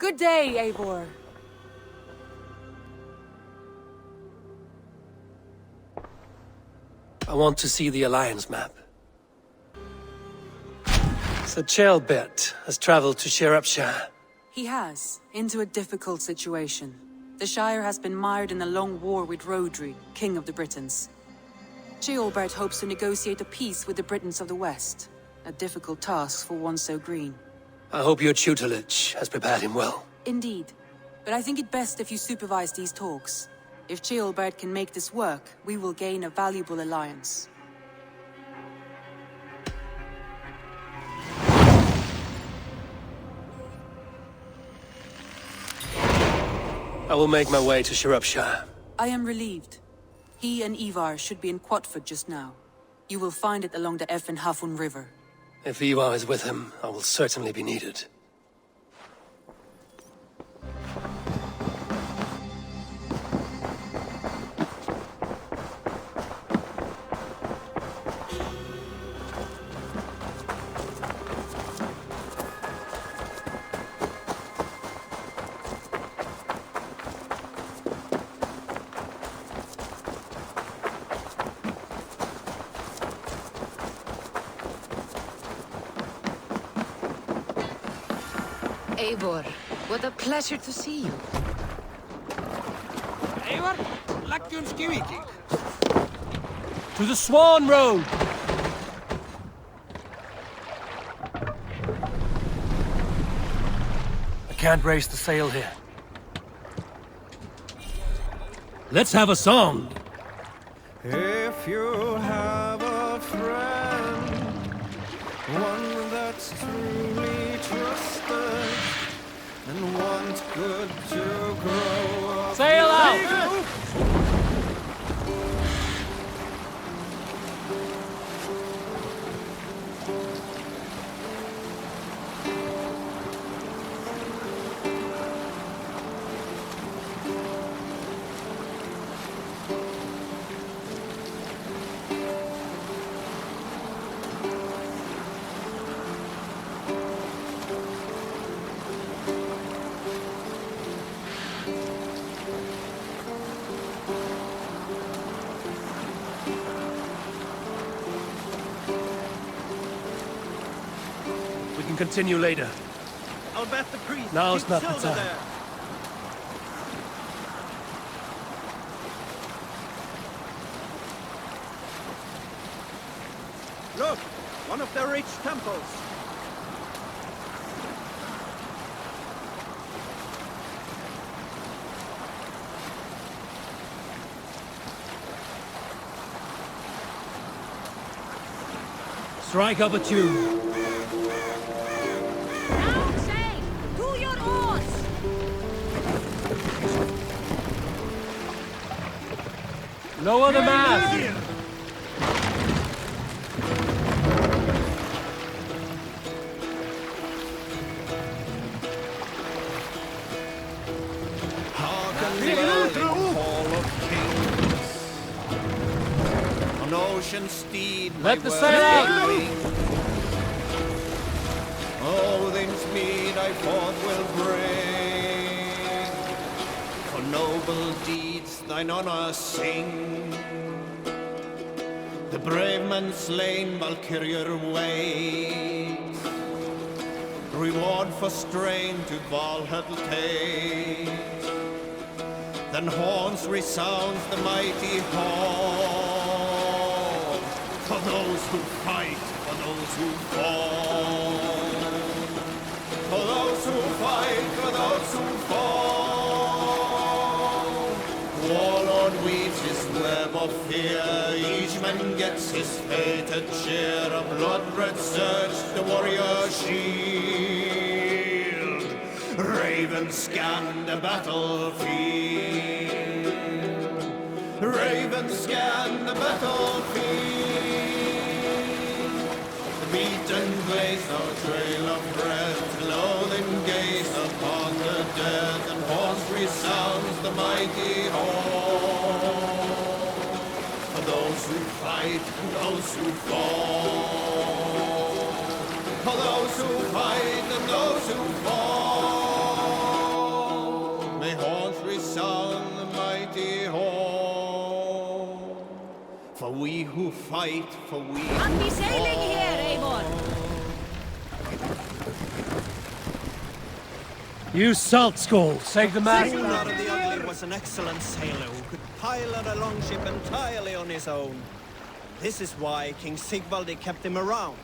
Good day, Eivor. I want to see the Alliance map. Sir Ceolbert has traveled to Shropshire. He has, into a difficult situation. The Shire has been mired in a long war with Rhodri, King of the Britons. Ceolbert hopes to negotiate a peace with the Britons of the West. A difficult task for one so green. I hope your tutelage has prepared him well. Indeed. But I think it best if you supervise these talks. If Ceolbert can make this work, we will gain a valuable alliance. I will make my way to Shropshire. I am relieved. He and Eivor should be in Quatford just now. You will find it along the Eff and Hafun River. If Eivor is with him, I will certainly be needed. Eivor, what a pleasure to see you. Eivor, Lagjunski Viking. To the Swan Road! I can't raise the sail here. Let's have a song! If you have a friend, one that's truly trusted, and wants good to grow up. Sail out! We can continue later. I'll bet the priest. Now's keeps not the silver time. there. Look, one of the rich temples. Strike up a tune. To your oars! Lower the mast! Hearken well, the call of kings. On ocean steed, Let my the word sail out! is wing. Odin's mead I forth will bring. For noble deeds thine honor sing. The brave man slain Valkyrier waits. Reward for strain to Valhalla takes. Then horns resounds the mighty horn. For those who fight, for those who fall. For those who fight, for those who fall. Warlord weaves his web of fear. Each man gets his fated share. A blood-red surge, the warrior shield. Ravens scan the battlefield. Ravens scan the battlefield. The beaten glaze, no trail of red. Loathing gaze upon the dead. And horns resounds the mighty horn. For those who fight and those who fall. For those who fight and those who fall. fight for we. And be sailing here, Eivor! You salt skull, save the mast. Sigurd the Ugly was an excellent sailor who could pilot a longship entirely on his own. This is why King Sigvaldi kept him around.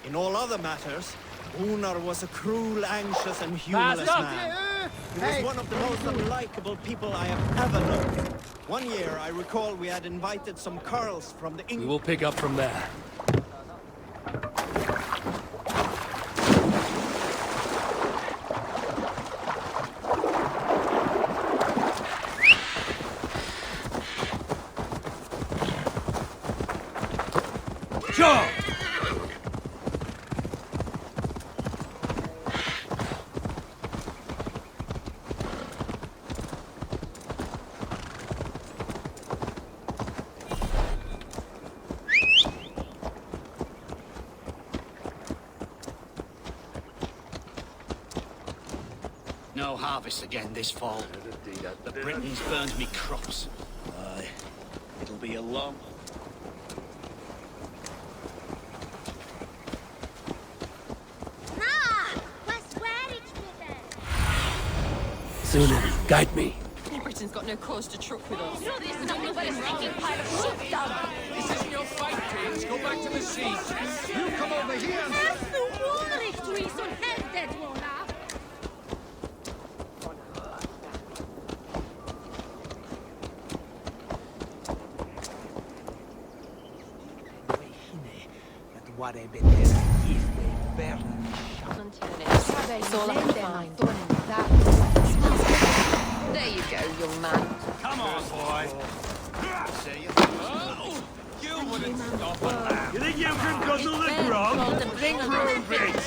In all other matters, Unar was a cruel, anxious, and humorless man. He was one of the most unlikable people I have ever known. One year, I recall we had invited some carls from the We will pick up from there. Sure! No harvest again this fall. The Britons burned me crops. Aye, it'll be a long... Sunan, guide me. Britain's got no cause to truck with us. This is nothing but a stinking pile of shit dung! This isn't your fight, Kings. Go back to the siege. You come over here and... It's all I can find. There you go, young man. Come on, boy. You wouldn't stop at that. You think you can guzzle the grog? Called the bring home bitch.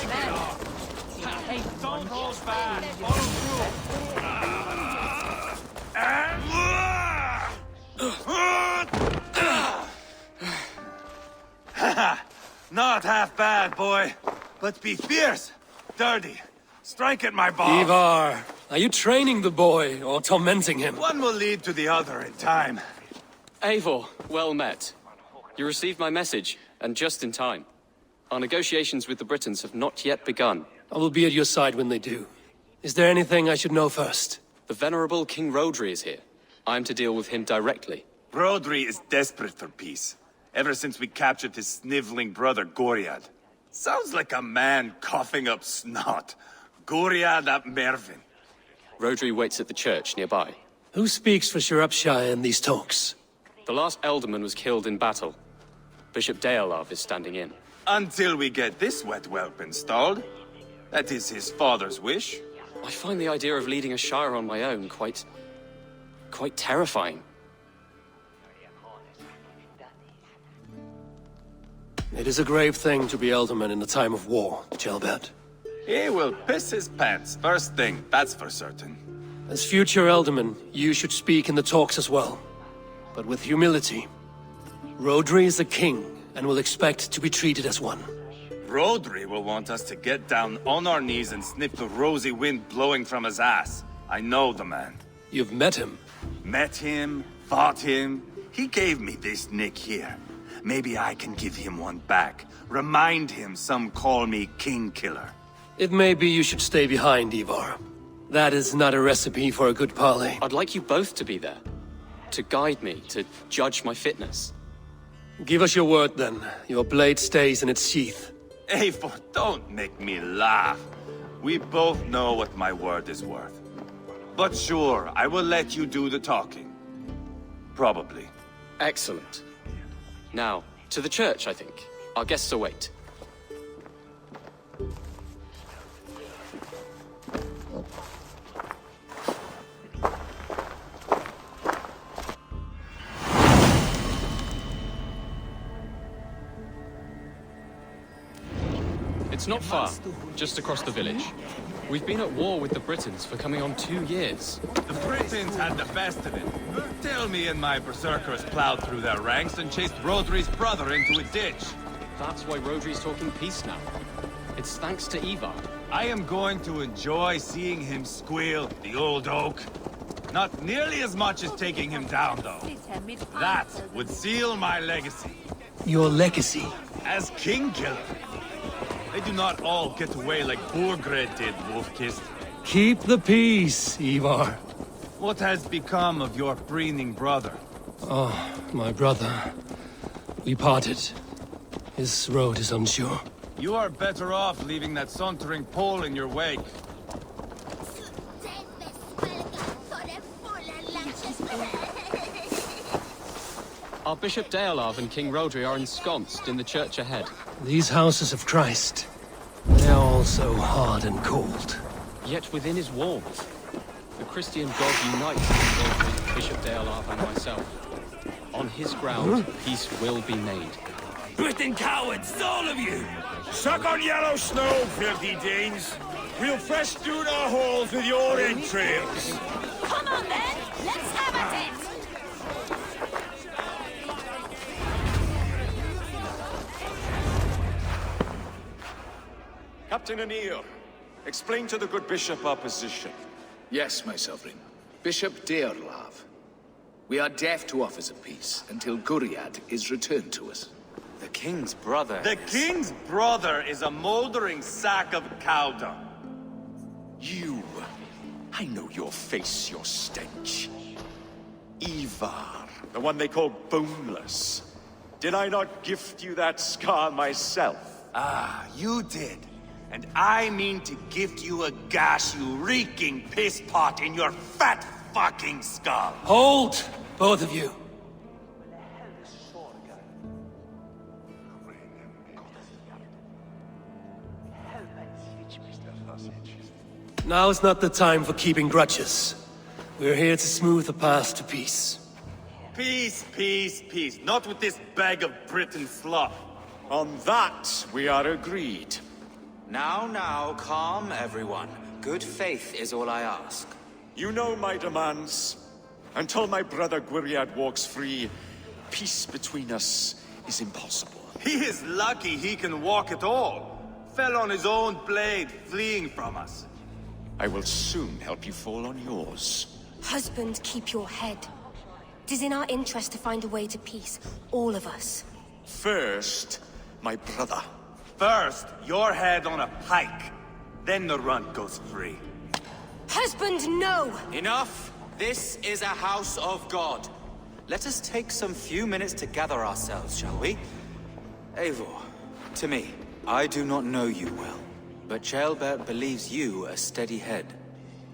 Don't hold back. Follow through. Not half bad, boy. But be fierce, dirty. Strike at my balls. Eivor, are you training the boy or tormenting him? One will lead to the other in time. Eivor, well met. You received my message, and just in time. Our negotiations with the Britons have not yet begun. I will be at your side when they do. Is there anything I should know first? The venerable King Rodri is here. I'm to deal with him directly. Rodri is desperate for peace, ever since we captured his sniveling brother Goriad. Sounds like a man coughing up snot. Goriad ap Mervin. Rodri waits at the church nearby. Who speaks for Shropshire in these talks? The last Elderman was killed in battle. Bishop Deolav is standing in. Until we get this wet whelp installed. That is his father's wish. I find the idea of leading a shire on my own quite terrifying. It is a grave thing to be Elderman in a time of war, Gelbert. He will piss his pants first thing, that's for certain. As future Elderman, you should speak in the talks as well. But with humility. Rodri is the king, and will expect to be treated as one. Rodri will want us to get down on our knees and sniff the rosy wind blowing from his ass. I know the man. You've met him. Met him, fought him. He gave me this nick here. Maybe I can give him one back. Remind him some call me King Killer. It may be you should stay behind, Eivor. That is not a recipe for a good parley. I'd like you both to be there. To guide me, to judge my fitness. Give us your word, then. Your blade stays in its sheath. Eivor, don't make me laugh. We both know what my word is worth. But sure, I will let you do the talking. Probably. Excellent. Now, to the church, I think. Our guests await. It's not far, just across the village. We've been at war with the Britons for coming on 2 years. The Britons had the best of it. Tell me and my berserkers plowed through their ranks and chased Rodri's brother into a ditch. That's why Rodri's talking peace now. It's thanks to Eivor. I am going to enjoy seeing him squeal, the old oak. Not nearly as much as taking him down, though. That would seal my legacy. Your legacy. As king killer. They do not all get away like Borgred did, Wolfkist. Keep the peace, Eivor. What has become of your breathing brother? Oh, my brother. We parted. His road is unsure. You are better off leaving that sauntering Pole in your wake. Archbishop Deolav and King Rodri are ensconced in the church ahead. These houses of Christ, they're all so hard and cold. Yet within his walls, the Christian God unites King Rodri, Bishop Deolav and myself. On his ground, peace will be made. Britain cowards, all of you! Suck on yellow snow, filthy Danes! We'll festoon our halls with your entrails! Come on then, let's have at it! Captain Anir, explain to the good bishop our position. Yes, my sovereign. Bishop Deolav. We are deaf to offers of peace until Guriad is returned to us. The king's brother The king's brother is a moldering sack of cow dung. You. I know your face, your stench. Eivor, the one they call boneless. Did I not gift you that scar myself? Ah, you did. And I mean to gift you a gash, you reeking piss pot in your fat fucking skull. Hold! Both of you. Now's not the time for keeping grudges. We're here to smooth the path to peace. Peace, peace, peace. Not with this bag of Britain fluff. On that, we are agreed. Now, calm everyone. Good faith is all I ask. You know my demands. Until my brother Gwiriad walks free, peace between us is impossible. He is lucky he can walk at all. Fell on his own blade, fleeing from us. I will soon help you fall on yours. Husband, keep your head. It is in our interest to find a way to peace, all of us. First, my brother. First, your head on a pike. Then the runt goes free. Husband, no! Enough! This is a house of God. Let us take some few minutes to gather ourselves, shall we? Eivor, to me, I do not know you well, but Ceolbert believes you a steady head.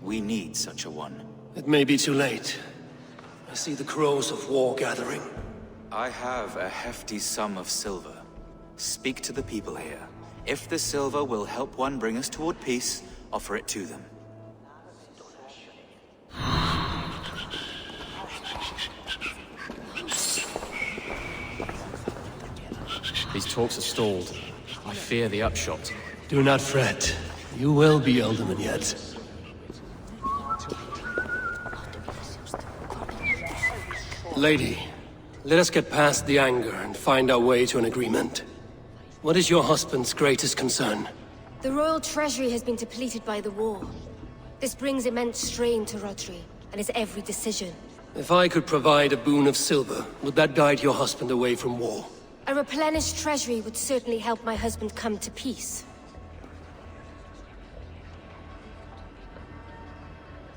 We need such a one. It may be too late. I see the crows of war gathering. I have a hefty sum of silver. Speak to the people here. If the silver will help one bring us toward peace, offer it to them. These talks are stalled. I fear the upshot. Do not fret. You will be Alderman yet. Lady, let us get past the anger and find our way to an agreement. What is your husband's greatest concern? The royal treasury has been depleted by the war. This brings immense strain to Rodri, and his every decision. If I could provide a boon of silver, would that guide your husband away from war? A replenished treasury would certainly help my husband come to peace.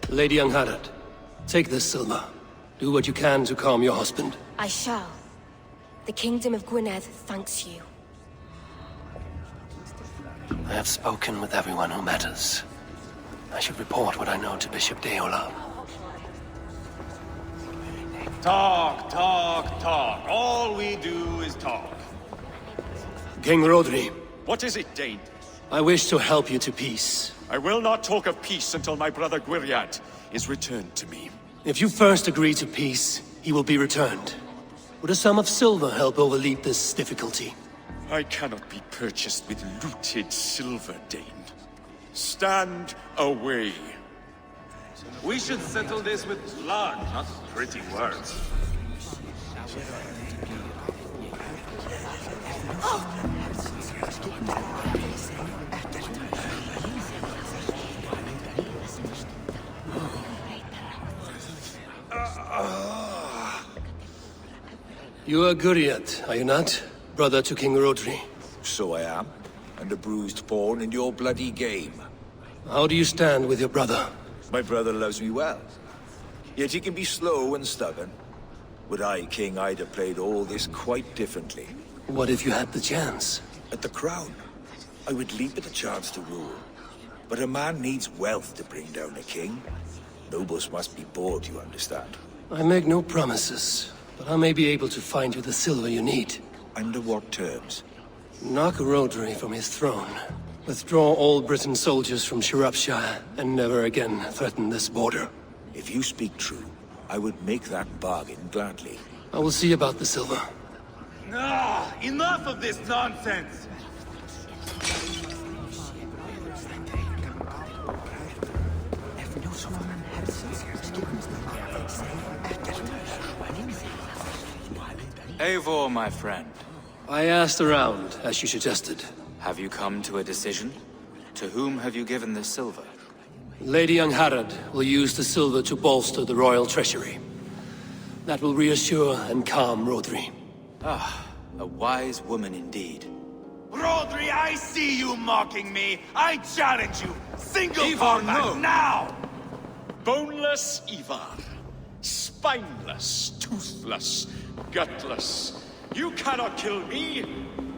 Lady Angharad, take this silver. Do what you can to calm your husband. I shall. The Kingdom of Gwynedd thanks you. I have spoken with everyone who matters. I should report what I know to Bishop Deolav. Talk, talk, talk. All we do is talk. King Rodri, What is it, Dane? I wish to help you to peace. I will not talk of peace until my brother Gwiriad is returned to me. If you first agree to peace, he will be returned. Would a sum of silver help overleap this difficulty? I cannot be purchased with looted silver, Dane. Stand away. We should settle this with blood, not pretty words. You are Guriad, are you not? brother to King Rodri. So I am, and a bruised pawn in your bloody game. How do you stand with your brother? My brother loves me well. Yet he can be slow and stubborn. Were I king, I'd have played all this quite differently. What if you had the chance? At the crown, I would leap at the chance to rule. But a man needs wealth to bring down a king. Nobles must be bought, you understand. I make no promises, but I may be able to find you the silver you need. Under what terms? Knock Rodri from his throne. Withdraw all Britain soldiers from Shropshire, and never again threaten this border. If you speak true, I would make that bargain gladly. I will see about the silver. Ah, enough of this nonsense! Eivor, my friend. I asked around, as you suggested. Have you come to a decision? To whom have you given this silver? Lady Angharad will use the silver to bolster the royal treasury. That will reassure and calm Rodri. Ah, a wise woman indeed. Rodri, I see you mocking me! I challenge you! Single Eivor, combat no. now! Boneless Eivor. Spineless, toothless, gutless. You cannot kill me!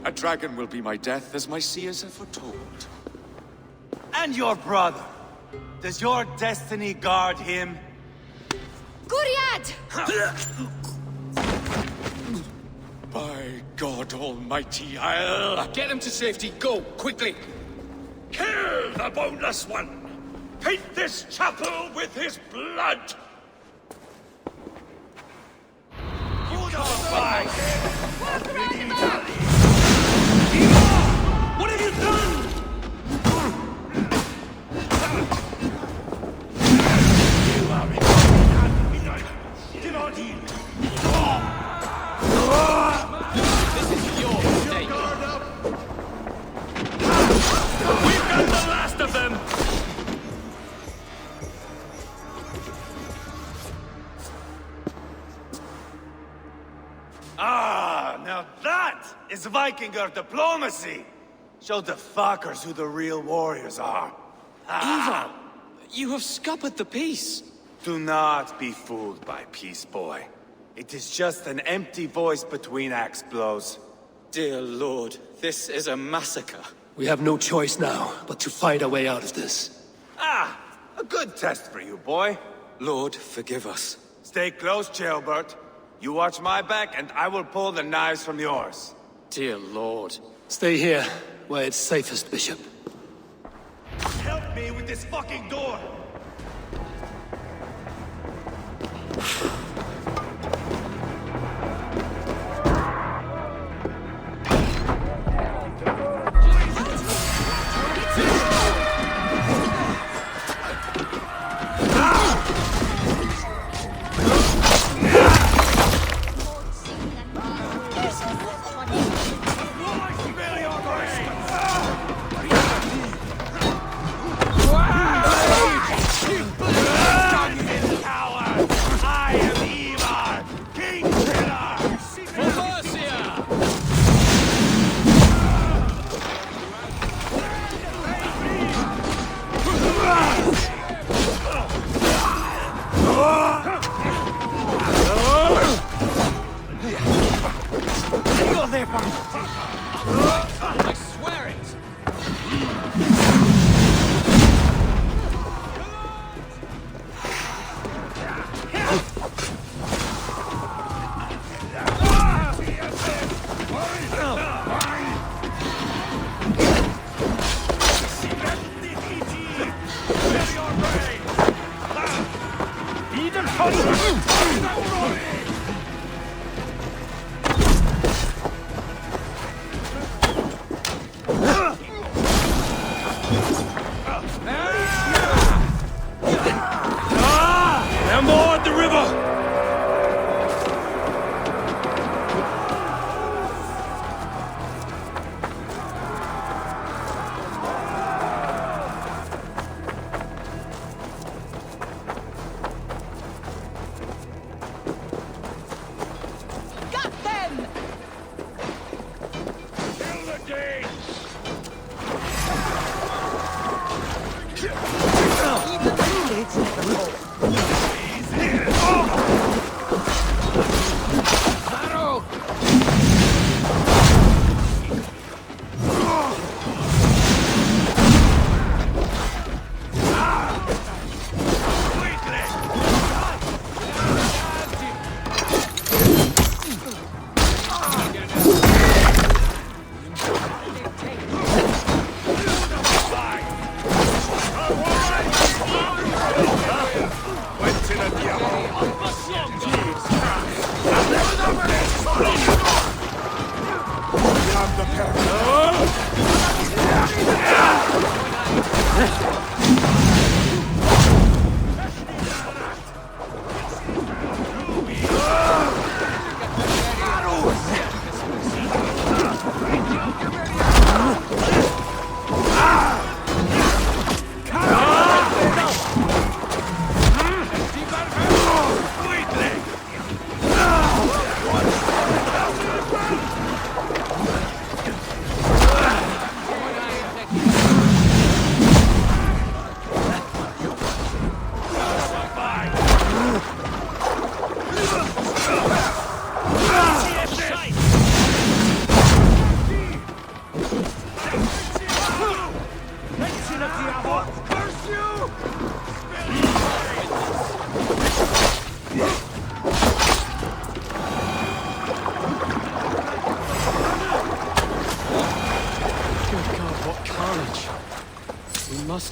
A dragon will be my death, as my seers have foretold. And your brother. Does your destiny guard him? Guriad! By God Almighty, I'll... Get him to safety, go, quickly! Kill the boneless one! Paint this chapel with his blood! What have you done? This is your mistake. We've got the last of them! Ah, now that is Vikinger diplomacy! Show the fuckers who the real warriors are. Eivor, you have scuppered the peace. Do not be fooled by Peace Boy. It is just an empty voice between axe blows. Dear Lord, this is a massacre. We have no choice now, but to find a way out of this. Ah, a good test for you, boy. Lord, forgive us. Stay close, Jailbert. You watch my back, and I will pull the knives from yours. Dear Lord. Stay here, where it's safest, Bishop. Help me with this fucking door!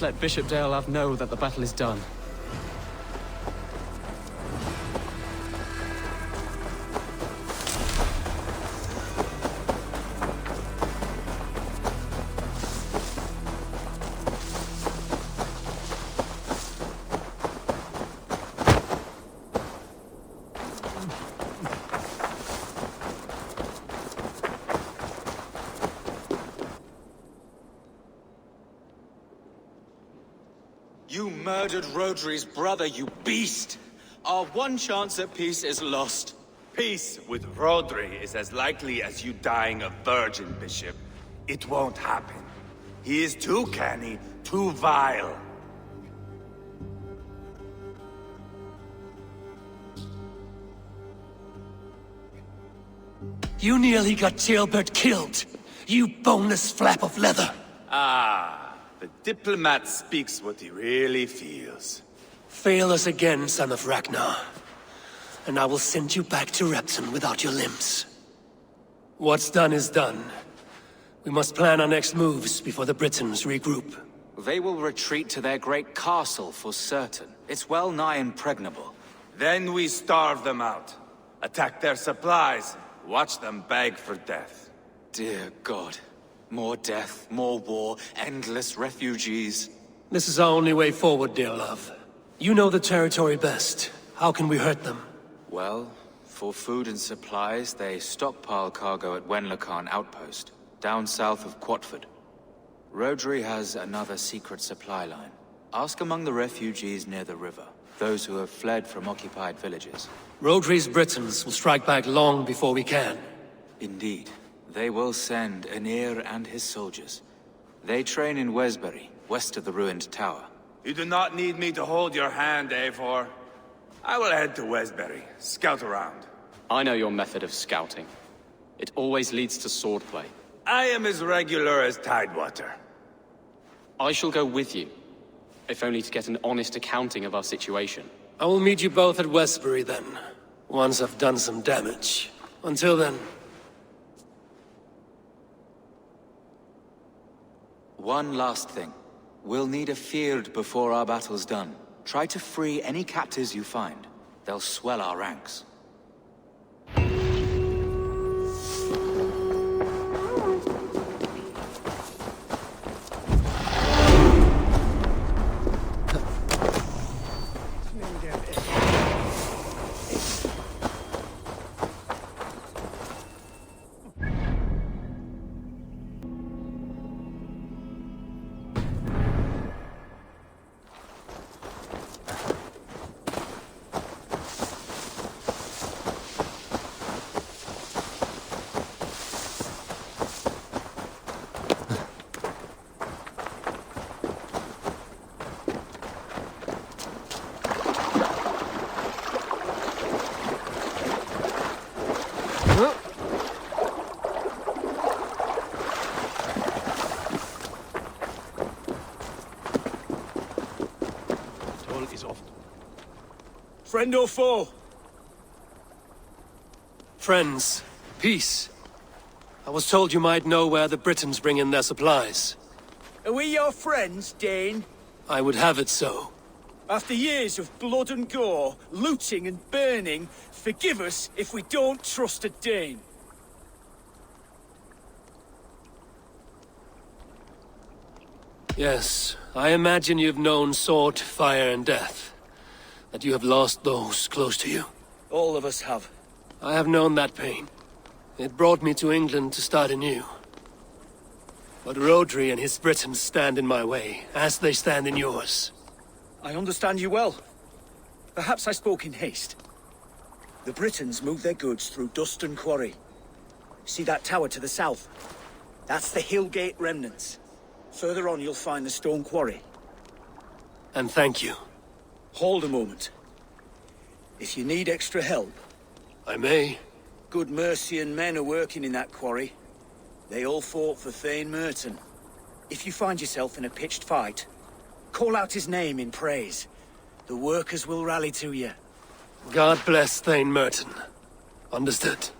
Let Bishop Dale know that the battle is done. You murdered Rodri's brother, you beast! Our one chance at peace is lost. Peace with Rodri is as likely as you dying a virgin, Bishop. It won't happen. He is too canny, too vile. You nearly got Ceolbert killed, you boneless flap of leather. Ah. The diplomat speaks what he really feels. Fail us again, son of Ragnar, and I will send you back to Repton without your limbs. What's done is done. We must plan our next moves before the Britons regroup. They will retreat to their great castle for certain. It's well nigh impregnable. Then we starve them out. Attack their supplies. Watch them beg for death. Dear God. More death, more war, endless refugees. This is our only way forward, dear love. You know the territory best. How can we hurt them? Well, for food and supplies, they stockpile cargo at Wenlocarn Outpost, down south of Quatford. Rodri has another secret supply line. Ask among the refugees near the river, those who have fled from occupied villages. Rodri's Britons will strike back long before we can. Indeed. They will send Aenir and his soldiers. They train in Wesbury, west of the ruined tower. You do not need me to hold your hand, Eivor. I will head to Wesbury, scout around. I know your method of scouting. It always leads to swordplay. I am as regular as Tidewater. I shall go with you, if only to get an honest accounting of our situation. I will meet you both at Westbury then, once I've done some damage. Until then... One last thing. We'll need a field before our battle's done. Try to free any captives you find. They'll swell our ranks. battle is oft. Friend or foe? Friends. Peace. I was told you might know where the Britons bring in their supplies. Are we your friends, Dane? I would have it so. After years of blood and gore, looting and burning, forgive us if we don't trust a Dane. Yes, I imagine you've known sword, fire, and death. That you have lost those close to you. All of us have. I have known that pain. It brought me to England to start anew. But Rodri and his Britons stand in my way, as they stand in yours. I understand you well. Perhaps I spoke in haste. The Britons move their goods through dust and quarry. See that tower to the south? That's the Hillgate remnants. Further on you'll find the stone quarry. And thank you. Hold a moment. If you need extra help... I may. Good Mercian men are working in that quarry. They all fought for Thane Merton. If you find yourself in a pitched fight, call out his name in praise. The workers will rally to you. God bless Thane Merton. Understood.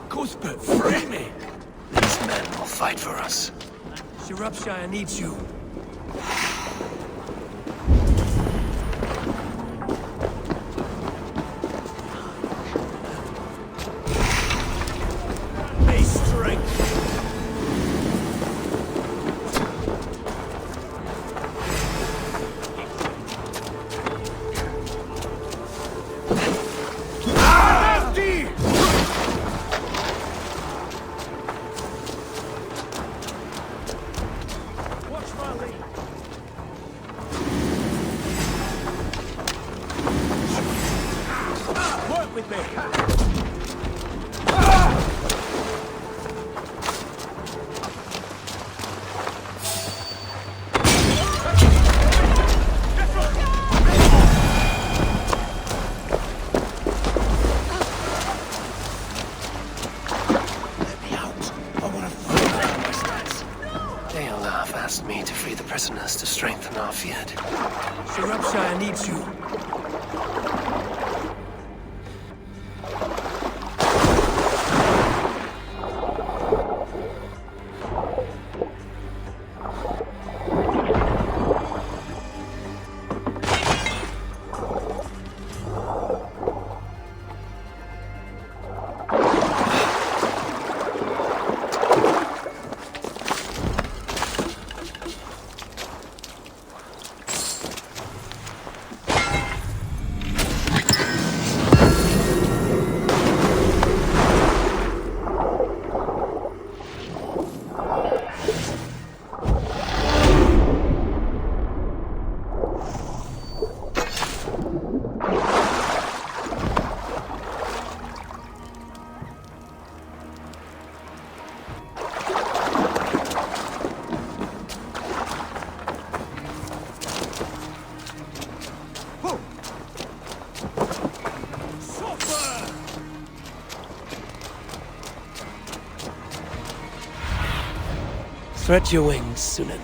Cuthbert, free me! These men will fight for us. Shropshire needs you. May strength! To strengthen our field. Shropshire needs you. Spread your wings, Sunan.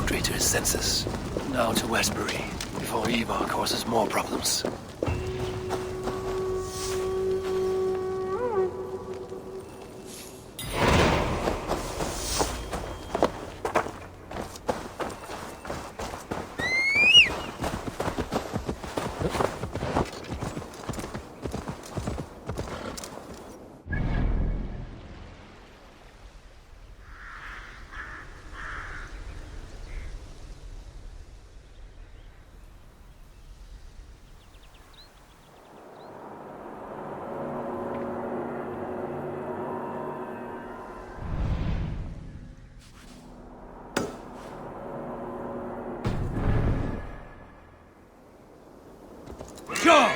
To his senses. Now to Westbury, before Eivor causes more problems. Go!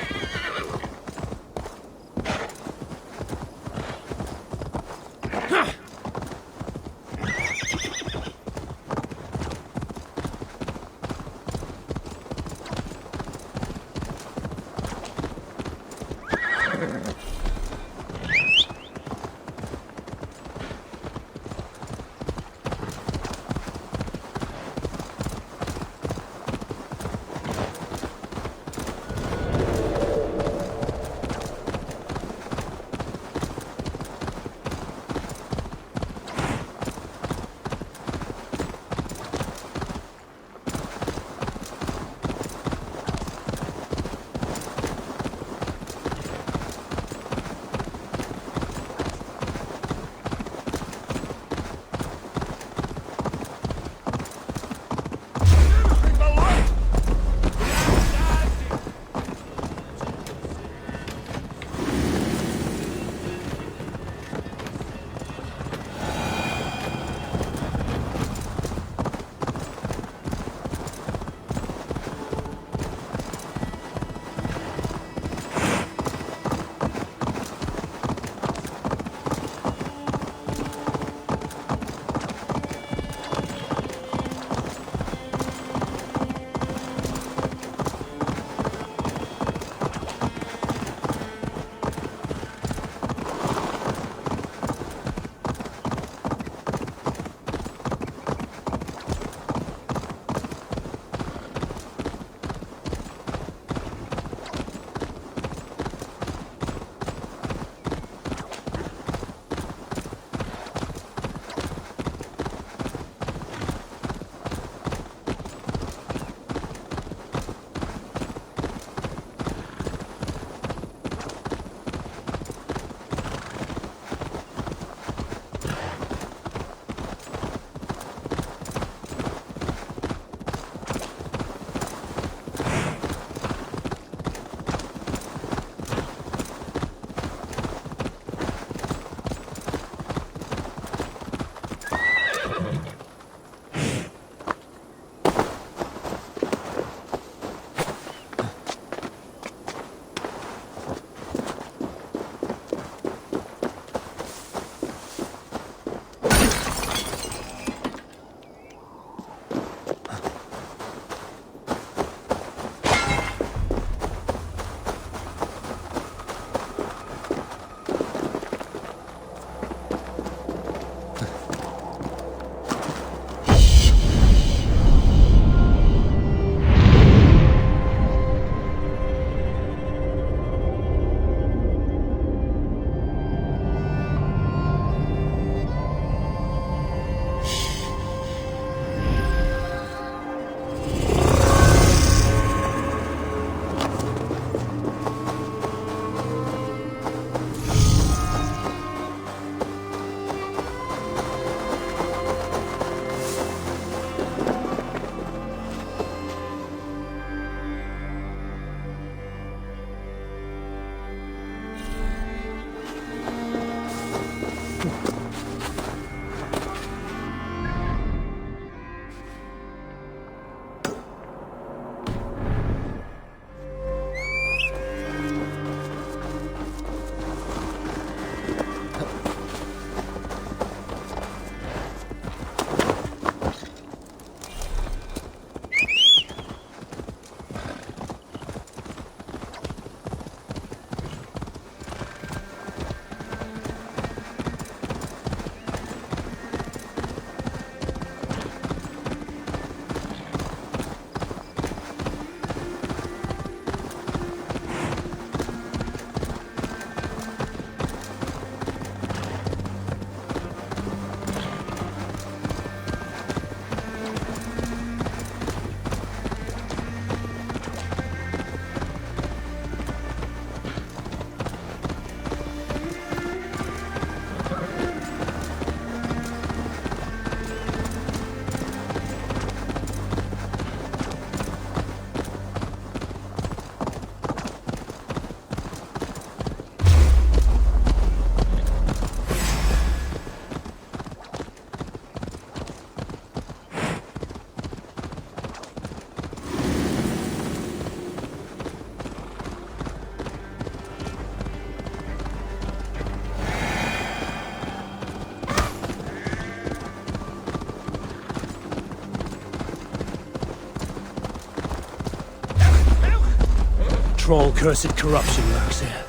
troll-cursed corruption lurks here.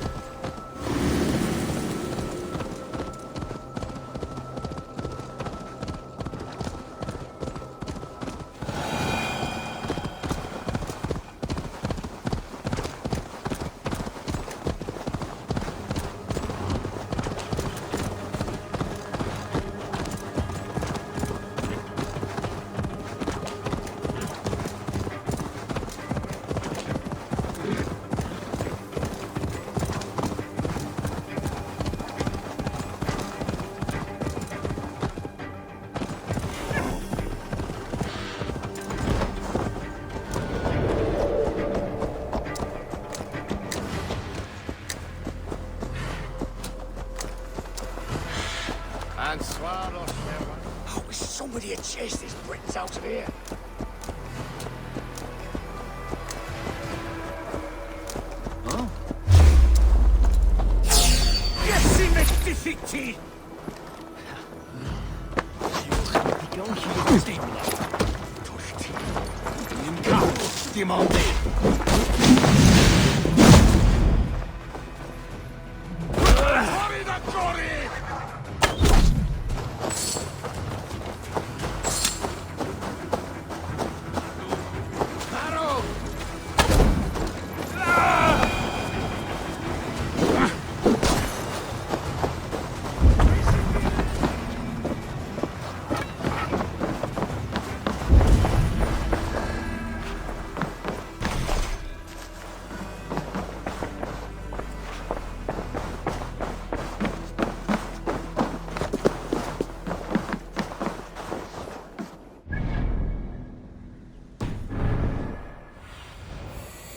I wish somebody had chased these Britons out of here. Oh. Yes, in the difficulty!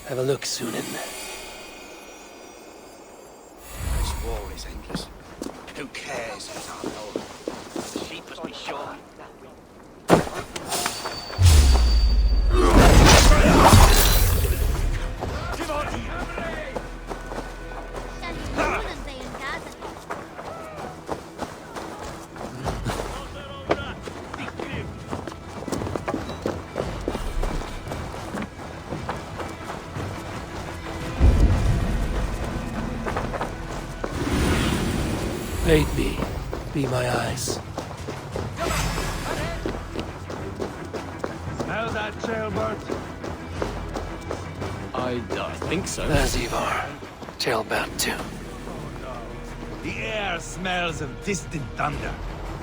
Have a look, Sunan. This war is endless. Who cares who's our lord? The sheep must be shot. Bait me. Be my eyes. Smell that jailbird? I think so. There's Eivor. Tailbat too. The air smells of distant thunder.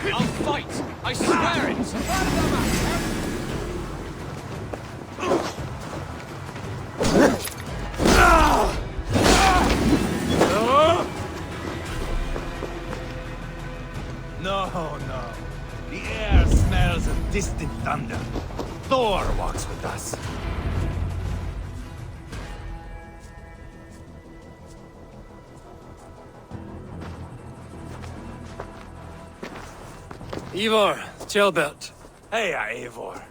I'll fight! I swear it! No. The air smells of distant thunder. Thor walks with us. Eivor, Tailbat. Hey, Eivor.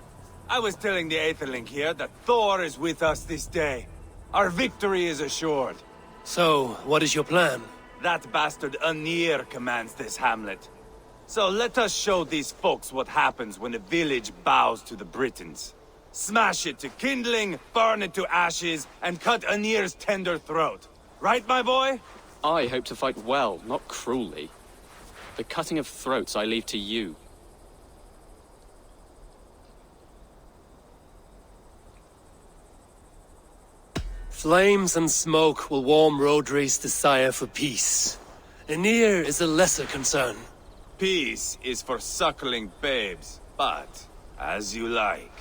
I was telling the Aetherling here that Thor is with us this day. Our victory is assured. So, what is your plan? That bastard Anir commands this hamlet. So let us show these folks what happens when a village bows to the Britons. Smash it to kindling, burn it to ashes, and cut Anir's tender throat. Right, my boy? I hope to fight well, not cruelly. The cutting of throats I leave to you. Flames and smoke will warm Rodri's desire for peace. Anir is a lesser concern. Peace is for suckling babes, but as you like.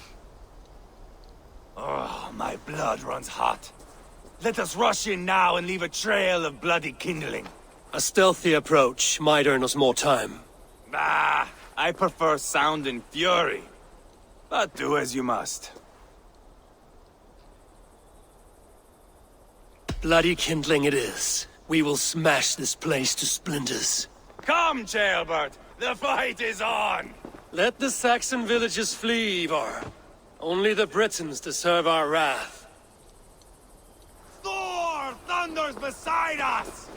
Oh, my blood runs hot. Let us rush in now and leave a trail of bloody kindling. A stealthy approach might earn us more time. Ah, I prefer sound and fury. But do as you must. Bloody kindling it is. We will smash this place to splinters. Come, Jailbird! The fight is on! Let the Saxon villages flee, Eivor. Only the Britons deserve our wrath. Thor thunders beside us!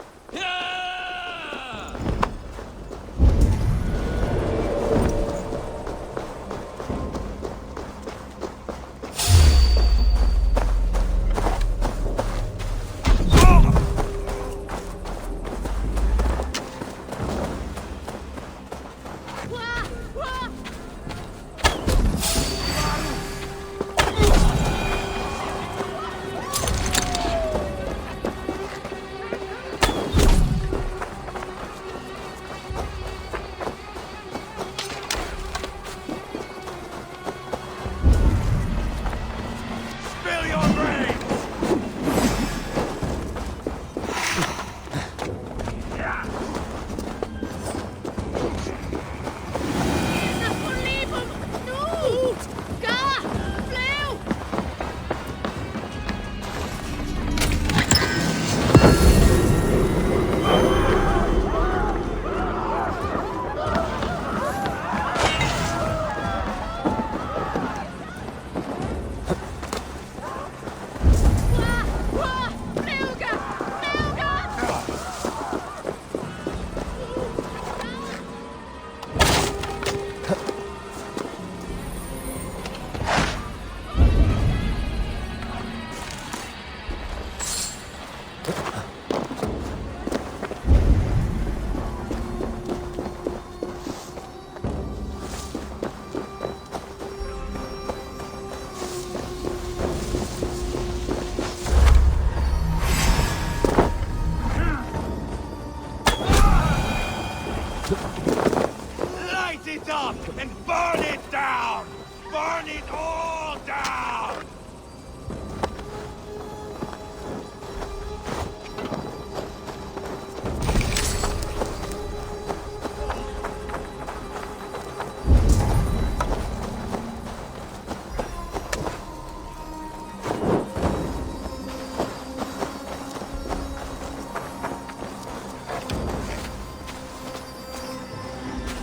Burn it all down!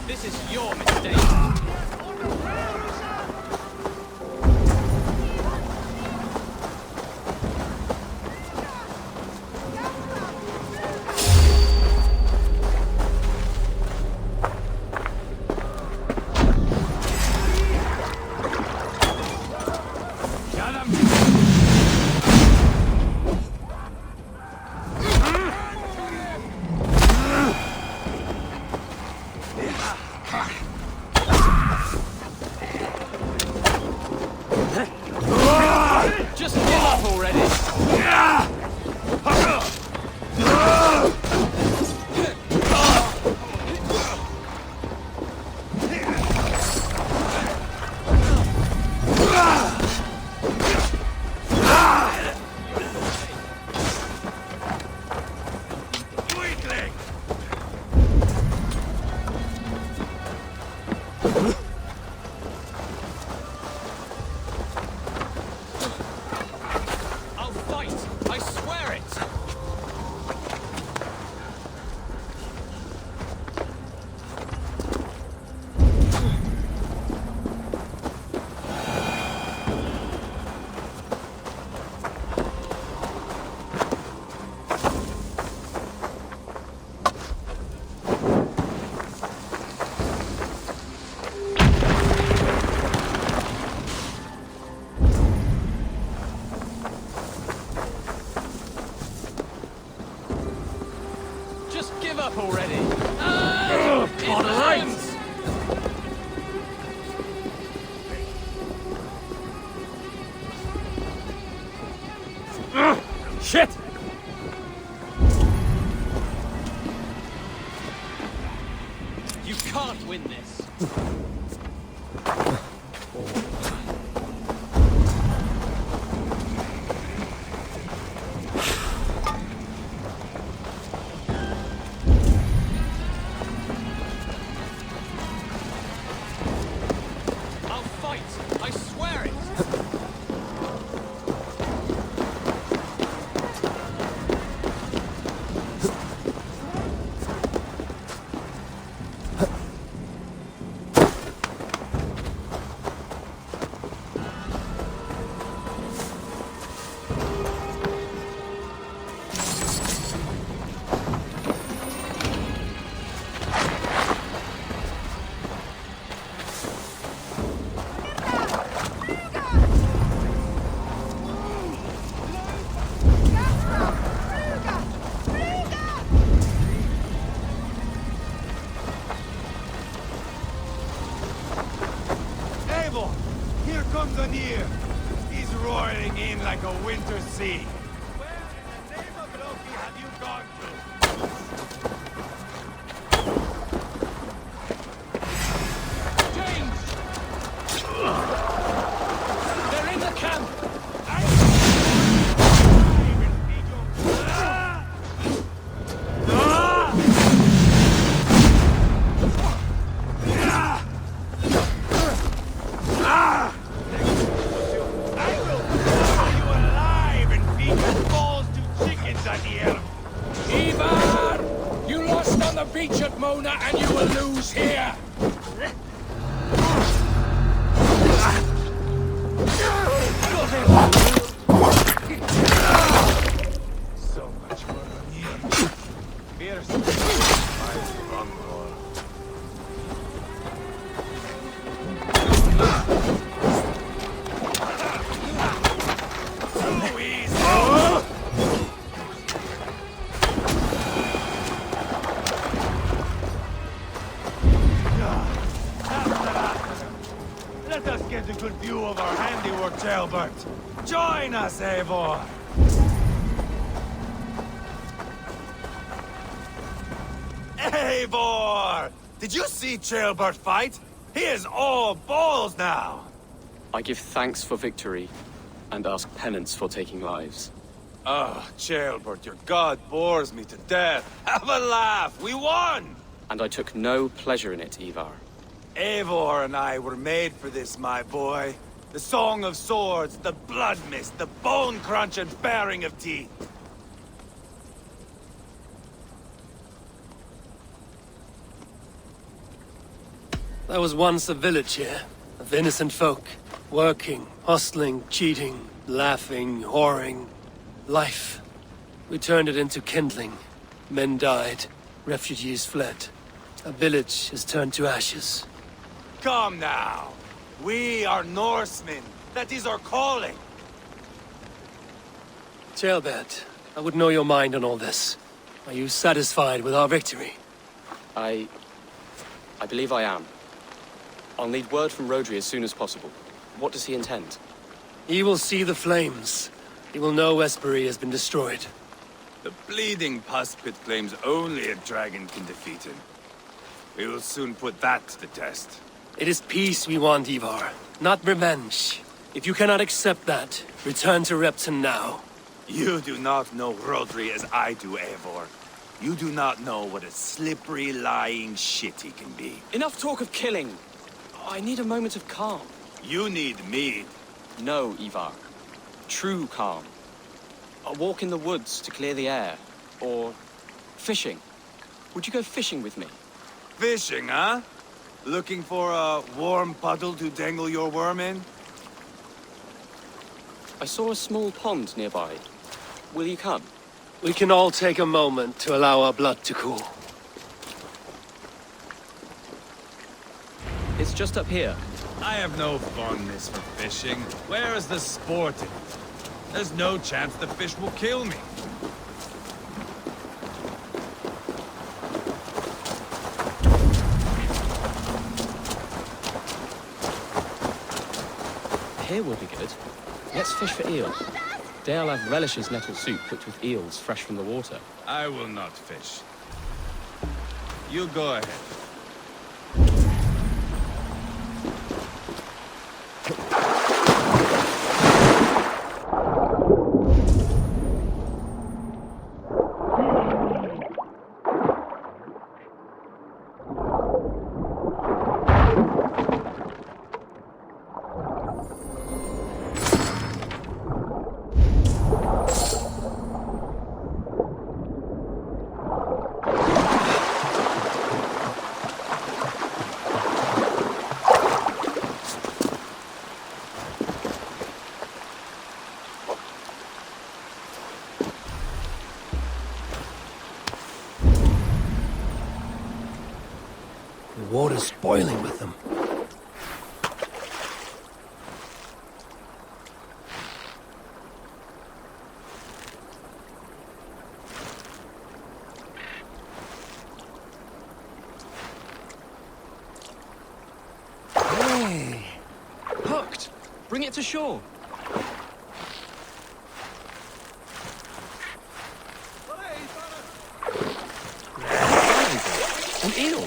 This is your mistake. Just give up already. I'll fight. I swear it. Just give up already. God alive! Shit! You can't win this. I'll fight. I swear it. Eivor! Here comes Anir! He's roaring in like a winter sea. Where in the name of Loki have you gone to? James! They're in the camp. Eivor! You lost on the beach at Mona and you will lose here! So much for Anir. Fierce. My stronghold. So easy! Let us get a good view of our handiwork, Talbot. Join us, Eivor! Eivor! Did you see Trailbert fight? He is all balls now! I give thanks for victory, and ask penance for taking lives. Oh, Ceolbert, your god bores me to death. Have a laugh! We won! And I took no pleasure in it, Eivor. Eivor and I were made for this, my boy. The song of swords, the blood mist, the bone crunch and baring of teeth. There was once a village here, of innocent folk. Working, hustling, cheating, laughing, whoring. Life. We turned it into kindling. Men died. Refugees fled. A village has turned to ashes. Come now. We are Norsemen. That is our calling. Ceolbert, I would know your mind on all this. Are you satisfied with our victory? I believe I am. I'll need word from Rodri as soon as possible. What does he intend? He will see the flames. He will know Espery has been destroyed. The bleeding pus pit claims only a dragon can defeat him. We will soon put that to the test. It is peace we want, Eivor, not revenge. If you cannot accept that, return to Repton now. You do not know Rodri as I do, Eivor. You do not know what a slippery, lying shit he can be. Enough talk of killing! I need a moment of calm. You need me. No, Eivor. True calm. A walk in the woods to clear the air. Or fishing. Would you go fishing with me? Fishing, huh? Looking for a warm puddle to dangle your worm in? I saw a small pond nearby. Will you come? We can all take a moment to allow our blood to cool. It's just up here. I have no fondness for fishing. Where is the sport in it? There's no chance the fish will kill me. Here will be good. Let's fish for eel. Dale have relishes nettle soup cooked with eels fresh from the water. I will not fish. You go ahead. The water's boiling with them. Hey! Hooked! Bring it to shore! An eel!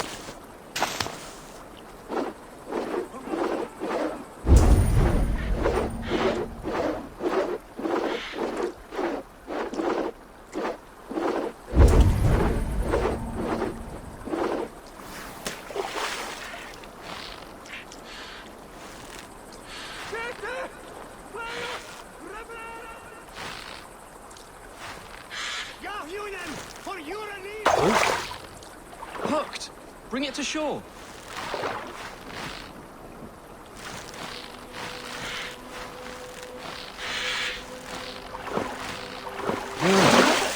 Hooked! Bring it to shore!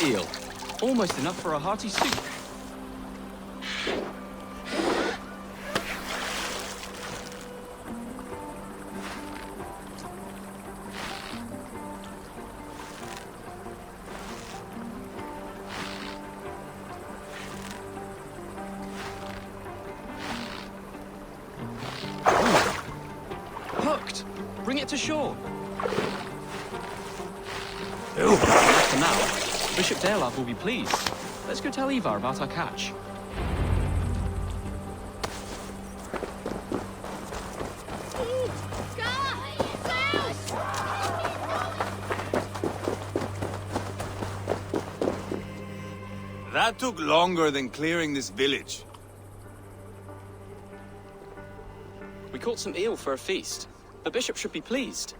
Eel. Almost enough for a hearty soup. Hooked! Bring it to shore! For now, Bishop Dalaf will be pleased. Let's go tell Eivor about our catch. That took longer than clearing this village. We caught some eel for a feast. The bishop should be pleased.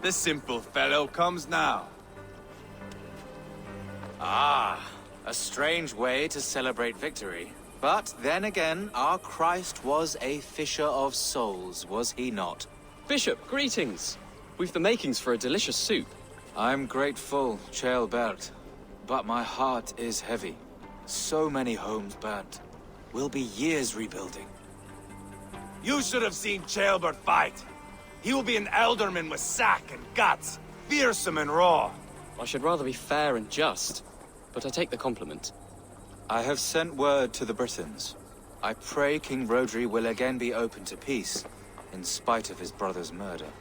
The simple fellow comes now. Ah, a strange way to celebrate victory. But then again, our Christ was a fisher of souls, was he not? Bishop, greetings! We've the makings for a delicious soup. I'm grateful, Ceolbert, but my heart is heavy. So many homes burnt. We'll be years rebuilding. You should have seen Ceolbert fight. He will be an alderman with sack and guts, fearsome and raw. I should rather be fair and just, but I take the compliment. I have sent word to the Britons. I pray King Rodri will again be open to peace, in spite of his brother's murder.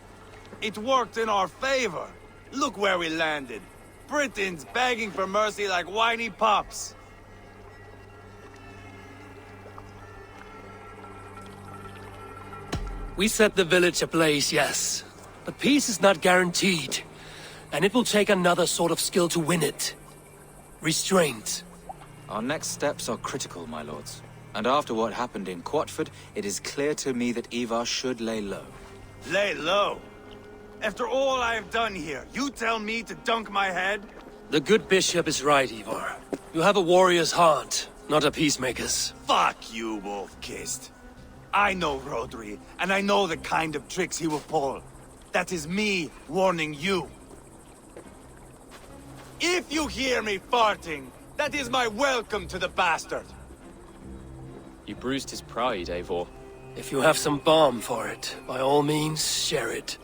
It worked in our favor. Look where we landed. Britons begging for mercy like whiny pups. We set the village ablaze, yes. But peace is not guaranteed. And it will take another sort of skill to win it. Restraint. Our next steps are critical, my lords. And after what happened in Quatford, it is clear to me that Eivor should lay low. Lay low? After all I have done here, you tell me to dunk my head? The good bishop is right, Eivor. You have a warrior's heart, not a peacemaker's. Fuck you, Wolf-Kissed. I know Rodri, and I know the kind of tricks he will pull. That is me warning you. If you hear me farting, that is my welcome to the bastard. You bruised his pride, Eivor. If you have some balm for it, by all means, share it.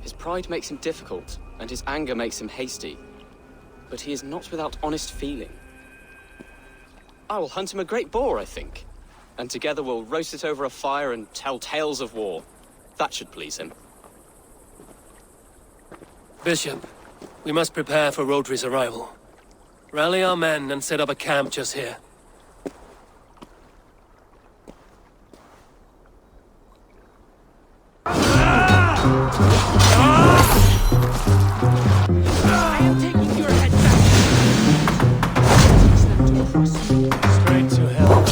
His pride makes him difficult, and his anger makes him hasty. But he is not without honest feeling. I will hunt him a great boar, I think. And together we'll roast it over a fire and tell tales of war. That should please him. Bishop, we must prepare for Rodri's arrival. Rally our men and set up a camp just here. I am taking your head back! Straight to hell.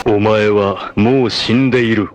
お前はもう死んでいる。